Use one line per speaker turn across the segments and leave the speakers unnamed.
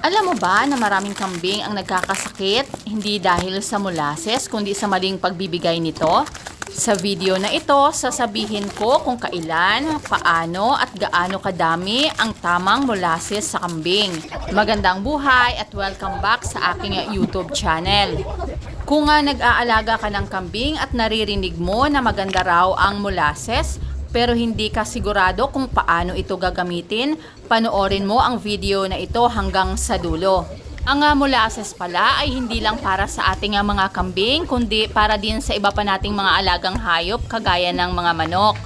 Alam mo ba na maraming kambing ang nagkakasakit hindi dahil sa molasses kundi sa maling pagbibigay nito? Sa video na ito, sasabihin ko kung kailan, paano at gaano kadami ang tamang molasses sa kambing. Magandang buhay at welcome back sa aking YouTube channel. Kung nag-aalaga ka ng kambing at naririnig mo na maganda raw ang molasses, pero hindi ka sigurado kung paano ito gagamitin, panoorin mo ang video na ito hanggang sa dulo. Ang molasses pala ay hindi lang para sa ating mga kambing, kundi para din sa iba pa nating mga alagang hayop kagaya ng mga manok.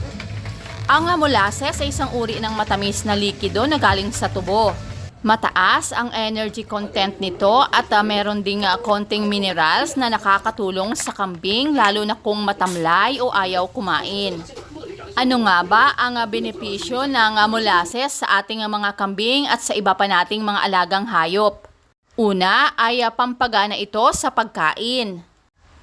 Ang molasses ay isang uri ng matamis na likido na galing sa tubo. Mataas ang energy content nito at meron ding konting minerals na nakakatulong sa kambing lalo na kung matamlay o ayaw kumain. Ano nga ba ang benepisyo ng molasses sa ating mga kambing at sa iba pa nating mga alagang hayop? Una ay pampagana ito sa pagkain.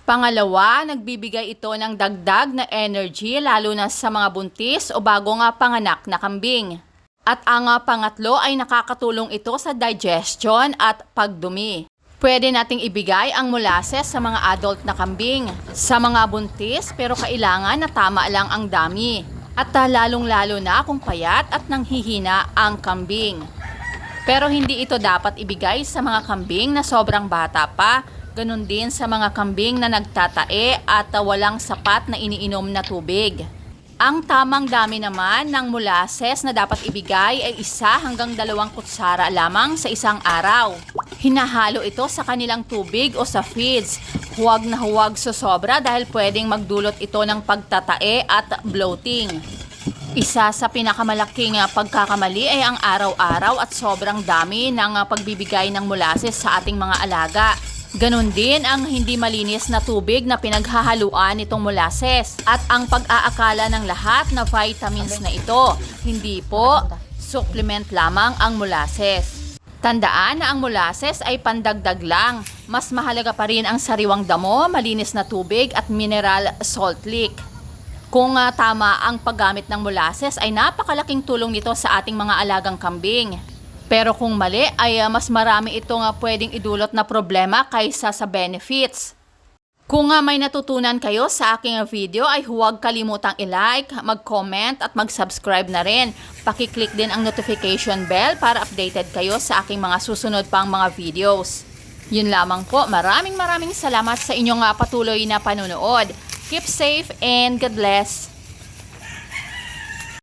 Pangalawa, nagbibigay ito ng dagdag na energy lalo na sa mga buntis o bagong panganak na kambing. At ang pangatlo ay nakakatulong ito sa digestion at pagdumi. Pwede nating ibigay ang molasses sa mga adult na kambing, sa mga buntis pero kailangan na tama lang ang dami. At lalong-lalo na kung payat at nanghihina ang kambing. Pero hindi ito dapat ibigay sa mga kambing na sobrang bata pa, ganun din sa mga kambing na nagtatae at walang sapat na iniinom na tubig. Ang tamang dami naman ng molasses na dapat ibigay ay 1 hanggang 2 kutsara lamang sa isang araw. Hinahalo ito sa kanilang tubig o sa feeds. Huwag na huwag sosobra dahil pwedeng magdulot ito ng pagtatae at bloating. Isa sa pinakamalaking pagkakamali ay ang araw-araw at sobrang dami ng pagbibigay ng molasses sa ating mga alaga. Ganon din ang hindi malinis na tubig na pinaghahaluan nitong molasses at ang pag-aakala ng lahat na vitamins na ito. Hindi po, supplement lamang ang molasses. Tandaan na ang molasses ay pandagdag lang. Mas mahalaga pa rin ang sariwang damo, malinis na tubig at mineral salt lick. Kung tama ang paggamit ng molasses ay napakalaking tulong nito sa ating mga alagang kambing. Pero kung mali ay mas marami itong pwedeng idulot na problema kaysa sa benefits. Kung may natutunan kayo sa aking video ay huwag kalimutang i-like, mag-comment at mag-subscribe na rin. Pakiclick din ang notification bell para updated kayo sa aking mga susunod pang mga videos. Yun lamang po, maraming salamat sa inyong patuloy na panunood. Keep safe and God bless!